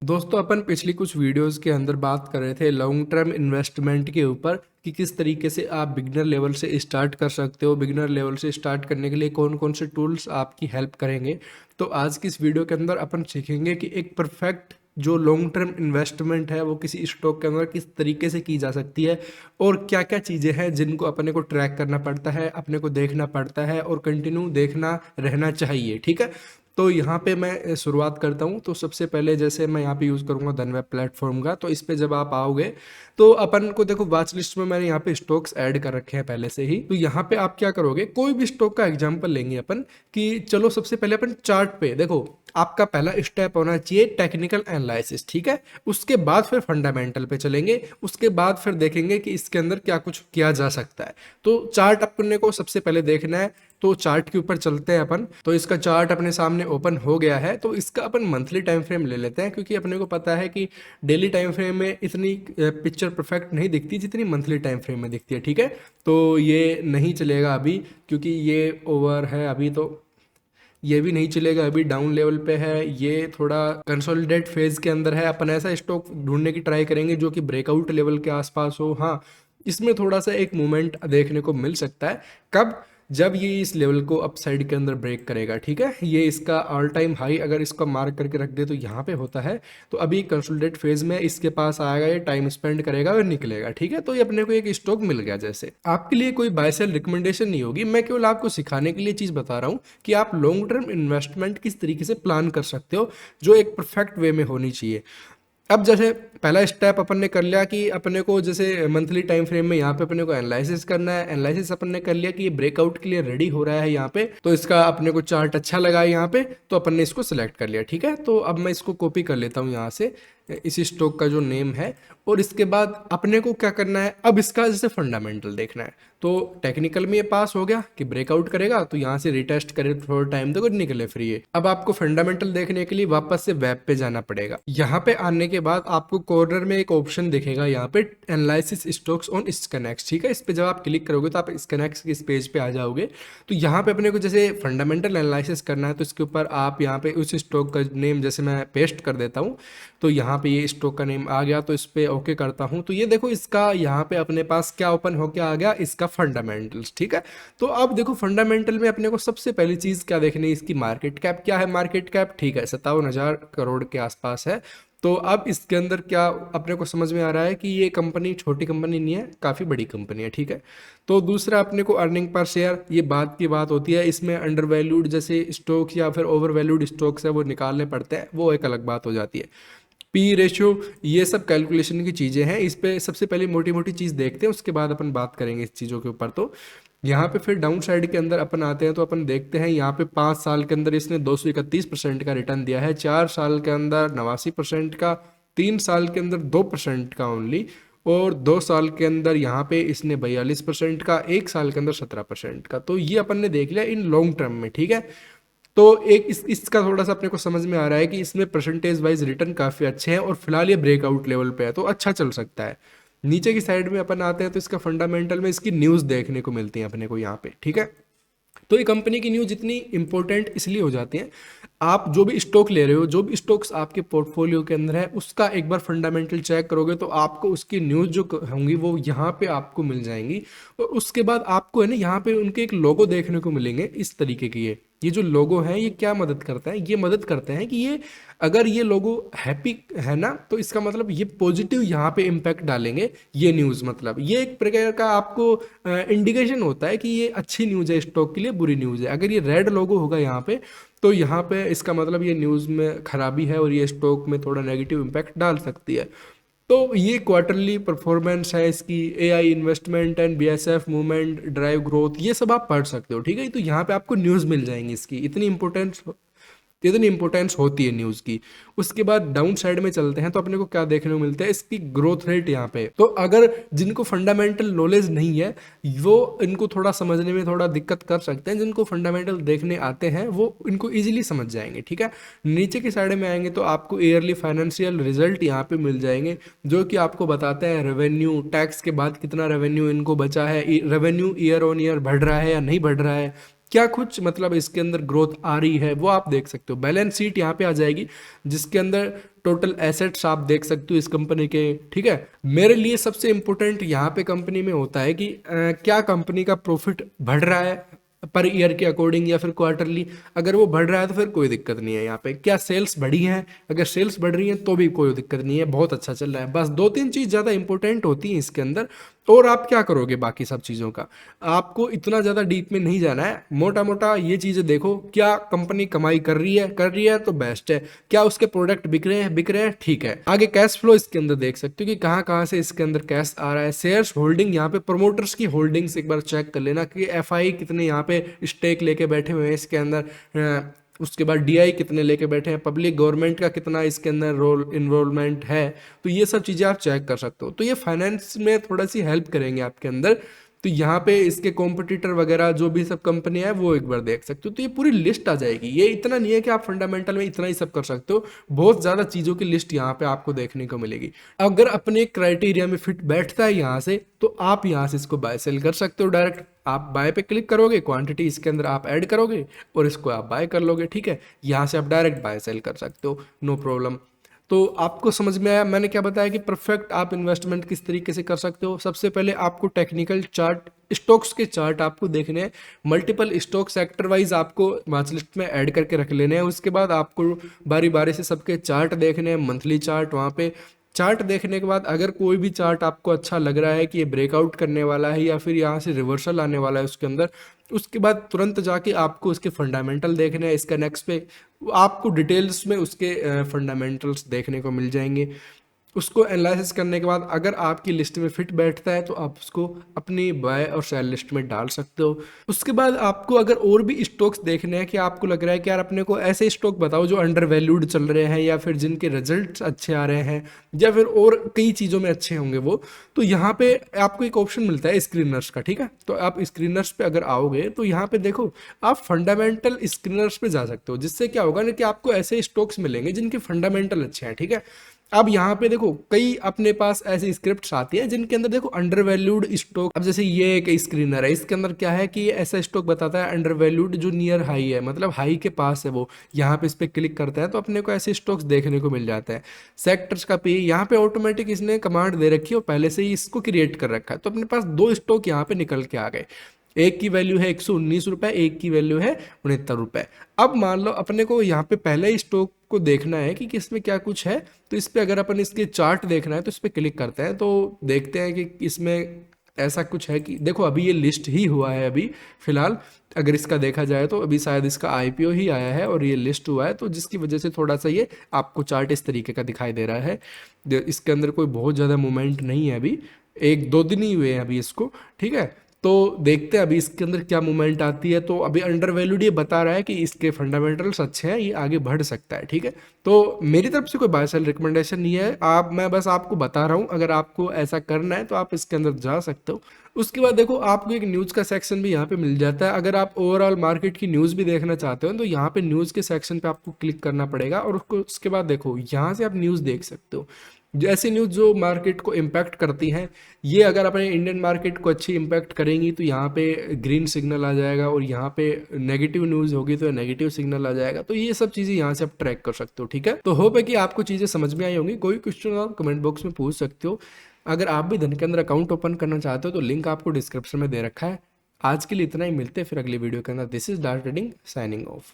दोस्तों अपन पिछली कुछ वीडियोस के अंदर बात कर रहे थे लॉन्ग टर्म इन्वेस्टमेंट के ऊपर कि किस तरीके से आप बिगिनर लेवल से स्टार्ट कर सकते हो। बिगिनर लेवल से स्टार्ट करने के लिए कौन कौन से टूल्स आपकी हेल्प करेंगे। तो आज की इस वीडियो के अंदर अपन सीखेंगे कि एक परफेक्ट जो लॉन्ग टर्म इन्वेस्टमेंट है वो किसी स्टॉक के अंदर किस तरीके से की जा सकती है और क्या क्या चीज़ें हैं जिनको अपने को ट्रैक करना पड़ता है, अपने को देखना पड़ता है और कंटिन्यू देखना रहना चाहिए। ठीक है, तो यहाँ पे मैं शुरुआत करता हूँ। तो सबसे पहले जैसे मैं यहाँ पे यूज़ करूँगा धनवेब प्लेटफॉर्म का। तो इस पे जब आप आओगे तो अपन को देखो वॉच लिस्ट में मैंने यहाँ पे स्टॉक्स ऐड कर रखे हैं पहले से ही। तो यहाँ पे आप क्या करोगे, कोई भी स्टॉक का एग्जांपल लेंगे अपन कि चलो सबसे पहले अपन चार्ट पे देखो। आपका पहला स्टेप होना चाहिए टेक्निकल एनालिसिस, ठीक है। उसके बाद फिर फंडामेंटल पे चलेंगे, उसके बाद फिर देखेंगे कि इसके अंदर क्या कुछ किया जा सकता है। तो चार्ट अपने को सबसे पहले देखना है। तो चार्ट के ऊपर चलते हैं अपन। तो इसका चार्ट अपने सामने ओपन हो गया है। तो इसका अपन मंथली टाइम फ्रेम ले लेते हैं, क्योंकि अपने को पता है कि डेली टाइम फ्रेम में इतनी पिक्चर परफेक्ट नहीं दिखती जितनी मंथली टाइम फ्रेम में दिखती है। ठीक है, तो ये नहीं चलेगा अभी, क्योंकि ये ओवर है अभी। तो ये भी नहीं चलेगा अभी, डाउन लेवल पे है। ये थोड़ा कंसोलिडेट फेज के अंदर है। अपन ऐसा स्टॉक ढूंढने की ट्राई करेंगे जो कि ब्रेकआउट लेवल के आसपास हो। हाँ, इसमें थोड़ा सा एक मूवमेंट देखने को मिल सकता है। कब? जब ये इस लेवल को अपसाइड के अंदर ब्रेक करेगा। ठीक है, ये इसका ऑल टाइम हाई अगर इसको मार्क करके रख दे तो यहाँ पे होता है। तो अभी कंसोलिडेट फेज में इसके पास आएगा, ये टाइम स्पेंड करेगा और निकलेगा। ठीक है, तो ये अपने को एक स्टॉक मिल गया। जैसे आपके लिए कोई बाय सेल रिकमेंडेशन नहीं होगी, मैं केवल आपको सिखाने के लिए चीज़ बता रहा हूँ कि आप लॉन्ग टर्म इन्वेस्टमेंट किस तरीके से प्लान कर सकते हो, जो एक परफेक्ट वे में होनी चाहिए। अब जैसे पहला स्टेप अपन ने कर लिया कि अपने को जैसे मंथली टाइम फ्रेम में यहाँ पे अपने को एनालिसिस करना है। एनालिसिस अपन ने कर लिया कि ये ब्रेकआउट के लिए रेडी हो रहा है यहाँ पे। तो इसका अपने को चार्ट अच्छा लगा है यहाँ पे, तो अपन ने इसको सिलेक्ट कर लिया। ठीक है, तो अब मैं इसको कॉपी कर लेता हूँ यहाँ से, इसी स्टॉक का जो नेम है। और इसके बाद अपने को क्या करना है, अब इसका जैसे फंडामेंटल देखना है। तो टेक्निकल में ये पास हो गया कि ब्रेकआउट करेगा, तो यहाँ से रिटेस्ट करे थोड़ा टाइम तक और निकले फ्री है। अब आपको फंडामेंटल देखने के लिए वापस से वेब पे जाना पड़ेगा। यहाँ पे आने के बाद आपको कॉर्नर में एक ऑप्शन दिखेगा यहाँ पे, एनालिसिस स्टॉक्स ऑन स्कैनेक्स। ठीक है, इस पे जब आप क्लिक करोगे तो आप स्कैनेक्स के इस पेज पे आ जाओगे। तो यहाँ पे अपने को जैसे फंडामेंटल एनालिसिस करना है, तो इसके ऊपर आप यहाँ पे उस स्टॉक का नेम जैसे मैं पेस्ट कर देता हूँ। तो यहाँ पे ये स्टॉक का नेम आ गया, तो इस पे ओके करता हूँ। तो ये देखो इसका यहाँ पे अपने पास क्या ओपन होके आ गया, इसका फंडामेंटल्स। ठीक है, तो अब देखो फंडामेंटल में अपने को सबसे पहली चीज़ क्या देखनी है, इसकी मार्केट कैप क्या है। मार्केट कैप ठीक है 57,000 करोड़ के आसपास है। तो अब इसके अंदर क्या अपने को समझ में आ रहा है कि ये कंपनी छोटी कंपनी नहीं है, काफ़ी बड़ी कंपनी है। ठीक है, तो दूसरा अपने को अर्निंग पर शेयर, ये बात की बात होती है। इसमें अंडर वैल्यूड जैसे स्टॉक्स या फिर ओवर वैल्यूड स्टॉक्स है वो निकालने पड़ते हैं, वो एक अलग बात हो जाती है। पी रेशियो, ये सब कैलकुलेशन की चीज़ें हैं। इस पे सबसे पहले मोटी मोटी चीज़ देखते हैं, उसके बाद अपन बात करेंगे इस चीज़ों के ऊपर। तो यहाँ पे फिर डाउन साइड के अंदर अपन आते हैं। तो अपन देखते हैं यहाँ पे 5 साल के अंदर इसने 231% का रिटर्न दिया है, 4 साल के अंदर 89% का, 3 साल के अंदर 2% का ओनली, और 2 साल के अंदर यहाँ पे इसने 42% का, 1 साल के अंदर 17% का। तो ये अपन ने देख लिया इन लॉन्ग टर्म में। ठीक है, तो एक इसका थोड़ा सा अपने को समझ में आ रहा है कि इसमें परसेंटेज वाइज रिटर्न काफ़ी अच्छे हैं और फिलहाल ये ब्रेकआउट लेवल पे है, तो अच्छा चल सकता है। नीचे की साइड में अपन आते हैं तो इसका फंडामेंटल में इसकी न्यूज़ देखने को मिलती है अपने को यहाँ पे। ठीक है, तो ये कंपनी की न्यूज़ इतनी इंपॉर्टेंट इसलिए हो जाती है, आप जो भी स्टॉक ले रहे हो, जो भी स्टॉक्स आपके पोर्टफोलियो के अंदर है, उसका एक बार फंडामेंटल चेक करोगे तो आपको उसकी न्यूज़ जो होंगी वो यहाँ पे आपको मिल जाएंगी। और उसके बाद आपको है ना यहाँ पे उनके एक लोगो देखने को मिलेंगे इस तरीके की। ये जो लोगो है ये क्या मदद करता है, ये मदद करते हैं कि ये अगर ये लोगो हैप्पी है ना, तो इसका मतलब ये पॉजिटिव यहाँ पे इम्पैक्ट डालेंगे। ये न्यूज़ मतलब ये एक प्रकार का आपको इंडिकेशन होता है कि ये अच्छी न्यूज़ है स्टॉक के लिए, बुरी न्यूज़ है। अगर ये रेड लोगो होगा यहाँ पे, तो यहाँ पे इसका मतलब ये न्यूज़ में खराबी है और ये स्टॉक में थोड़ा नेगेटिव इम्पैक्ट डाल सकती है। तो ये क्वार्टरली परफॉर्मेंस है इसकी, AI investment and BSF movement drive growth, ये सब आप पढ़ सकते हो। ठीक है, तो यहाँ पे आपको न्यूज़ मिल जाएंगी इसकी, इतनी इंपॉर्टेंस होती है न्यूज़ की। उसके बाद डाउन साइड में चलते हैं तो अपने को क्या देखने को मिलता है, इसकी ग्रोथ रेट यहाँ पे। तो अगर जिनको फंडामेंटल नॉलेज नहीं है वो इनको थोड़ा समझने में थोड़ा दिक्कत कर सकते हैं, जिनको फंडामेंटल देखने आते हैं वो इनको इजीली समझ जाएंगे। ठीक है, नीचे की साइड में आएंगे तो आपको ईयरली फाइनेंशियल रिजल्ट यहाँ पे मिल जाएंगे, जो कि आपको बताते हैं रेवेन्यू, टैक्स के बाद कितना रेवेन्यू इनको बचा है, रेवेन्यू ईयर ऑन ईयर बढ़ रहा है या नहीं बढ़ रहा है, क्या कुछ मतलब इसके अंदर ग्रोथ आ रही है वो आप देख सकते हो। बैलेंस शीट यहाँ पे आ जाएगी जिसके अंदर टोटल एसेट्स आप देख सकते हो इस कंपनी के, ठीक है। मेरे लिए सबसे इंपॉर्टेंट यहाँ पे कंपनी में होता है कि क्या कंपनी का प्रॉफिट बढ़ रहा है पर ईयर के अकॉर्डिंग या फिर क्वार्टरली। अगर वो बढ़ रहा है तो फिर कोई दिक्कत नहीं है। यहाँ पे क्या सेल्स बढ़ी है, अगर सेल्स बढ़ रही है तो भी कोई दिक्कत नहीं है, बहुत अच्छा चल रहा है। बस दो तीन चीज़ ज़्यादा इंपॉर्टेंट होती हैं इसके अंदर। और आप क्या करोगे बाकी सब चीज़ों का, आपको इतना ज़्यादा डीप में नहीं जाना है, मोटा मोटा ये चीज़ें देखो। क्या कंपनी कमाई कर रही है तो बेस्ट है, क्या उसके प्रोडक्ट बिक रहे हैं ठीक है। आगे कैश फ्लो इसके अंदर देख सकते हो कि कहाँ कहाँ से इसके अंदर कैश आ रहा है। शेयर्स होल्डिंग, यहाँ पे प्रमोटर्स की होल्डिंग्स एक बार चेक कर लेना कि एफआई कितने यहाँ पे स्टेक लेके बैठे हुए हैं इसके अंदर। उसके बाद डीआई कितने लेके बैठे हैं, पब्लिक गवर्नमेंट का कितना इसके अंदर रोल इन्वॉल्वमेंट है। तो ये सब चीज़ें आप चेक कर सकते हो। तो ये फाइनेंस में थोड़ा सी हेल्प करेंगे आपके अंदर। तो यहाँ पे इसके कॉम्पिटिटर वगैरह जो भी सब कंपनी है वो एक बार देख सकते हो। तो ये पूरी लिस्ट आ जाएगी। ये इतना नहीं है कि आप फंडामेंटल में इतना ही सब कर सकते हो, बहुत ज़्यादा चीज़ों की लिस्ट यहाँ पे आपको देखने को मिलेगी। अगर अपने क्राइटेरिया में फिट बैठता है यहाँ से तो आप यहाँ से इसको बाय सेल कर सकते हो डायरेक्ट। आप बाय पे क्लिक करोगे, क्वांटिटी इसके अंदर आप ऐड करोगे और इसको आप बाय कर लोगे, ठीक है। यहाँ से आप डायरेक्ट बाय सेल कर सकते हो, नो प्रॉब्लम। तो आपको समझ में आया मैंने क्या बताया कि परफेक्ट आप इन्वेस्टमेंट किस तरीके से कर सकते हो। सबसे पहले आपको टेक्निकल चार्ट, स्टॉक्स के चार्ट आपको देखने हैं। मल्टीपल स्टॉक सेक्टर वाइज आपको वॉच लिस्ट में ऐड करके रख लेने हैं। उसके बाद आपको बारी बारी से सबके चार्ट देखने हैं, मंथली चार्ट। वहाँ पे चार्ट देखने के बाद अगर कोई भी चार्ट आपको अच्छा लग रहा है कि ये ब्रेकआउट करने वाला है या फिर यहाँ से रिवर्सल आने वाला है उसके अंदर, उसके बाद तुरंत जाके आपको उसके फंडामेंटल देखने हैं। इसका नेक्स्ट पे आपको डिटेल्स में उसके फंडामेंटल्स देखने को मिल जाएंगे। उसको एनालिसिस करने के बाद अगर आपकी लिस्ट में फिट बैठता है तो आप उसको अपनी बाय और सेल लिस्ट में डाल सकते हो। उसके बाद आपको अगर और भी स्टॉक्स देखने हैं कि आपको लग रहा है कि यार अपने को ऐसे स्टॉक बताओ जो अंडर वैल्यूड चल रहे हैं या फिर जिनके रिजल्ट्स अच्छे आ रहे हैं या फिर और कई चीज़ों में अच्छे होंगे वो, तो यहाँ पे आपको एक ऑप्शन मिलता है स्क्रीनर्स का, ठीक है। तो आप स्क्रीनर्स पे अगर आओगे तो यहाँ पे देखो आप फंडामेंटल स्क्रीनर्स पे जा सकते हो, जिससे क्या होगा ना कि आपको ऐसे स्टॉक्स मिलेंगे जिनके फंडामेंटल अच्छे हैं, ठीक है। अब यहाँ पे देखो कई अपने पास ऐसी स्क्रिप्ट्स आती हैं जिनके अंदर देखो अंडर वैल्यूड स्टॉक। अब जैसे ये एक स्क्रीनर है, इसके अंदर क्या है कि ये ऐसा स्टॉक बताता है अंडर वैल्यूड जो नियर हाई है, मतलब हाई के पास है वो। यहाँ पे इस पर क्लिक करता है तो अपने को ऐसे स्टॉक्स देखने को मिल जाता है। सेक्टर्स का पे यहाँ पे ऑटोमेटिक इसने कमांड दे रखी है और पहले से ही इसको क्रिएट कर रखा है। तो अपने पास दो स्टॉक यहाँ पे निकल के आ गए। एक की वैल्यू है 119 रुपए, एक की वैल्यू है 69 रुपए। अब मान लो अपने को यहाँ पे पहले ही स्टॉक को देखना है कि किसमें क्या कुछ है। तो इस पे अगर अपन इसके चार्ट देखना है तो इस पे क्लिक करते हैं तो देखते हैं कि इसमें ऐसा कुछ है कि देखो अभी ये लिस्ट ही हुआ है अभी फिलहाल। अगर इसका देखा जाए तो अभी शायद इसका आईपीओ ही आया है और ये लिस्ट हुआ है, तो जिसकी वजह से थोड़ा सा ये आपको चार्ट इस तरीके का दिखाई दे रहा है। इसके अंदर कोई बहुत ज़्यादा मूवमेंट नहीं है अभी, एक दो दिन ही हुए हैं अभी इसको, ठीक है। तो देखते हैं अभी इसके अंदर क्या मूवमेंट आती है। तो अभी अंडर वैल्यूड ये बता रहा है कि इसके फंडामेंटल्स अच्छे हैं, ये आगे बढ़ सकता है, ठीक है। तो मेरी तरफ से कोई बाय सेल रिकमेंडेशन नहीं है, मैं बस आपको बता रहा हूँ। अगर आपको ऐसा करना है तो आप इसके अंदर जा सकते हो। उसके बाद देखो आपको एक न्यूज़ का सेक्शन भी यहाँ पे मिल जाता है। अगर आप ओवरऑल मार्केट की न्यूज़ भी देखना चाहते हो तो यहाँ पे न्यूज़ के सेक्शन पे आपको क्लिक करना पड़ेगा और उसके बाद देखो यहाँ से आप न्यूज़ देख सकते हो। जो ऐसी न्यूज़ जो मार्केट को इम्पैक्ट करती हैं, ये अगर अपने इंडियन मार्केट को अच्छी इम्पैक्ट करेंगी तो यहाँ पे ग्रीन सिग्नल आ जाएगा और यहाँ पे नेगेटिव न्यूज़ होगी तो नेगेटिव सिग्नल आ जाएगा। तो ये सब चीज़ें यहाँ से आप ट्रैक कर सकते हो, ठीक है। तो होप है कि आपको चीज़ें समझ में आई होंगी। कोई क्वेश्चन आप कमेंट बॉक्स में पूछ सकते हो। अगर आप भी धन के अंदर अकाउंट ओपन करना चाहते हो तो लिंक आपको डिस्क्रिप्शन में दे रखा है। आज के लिए इतना ही, मिलते हैं फिर अगली वीडियो के अंदर। This is dark trading signing off.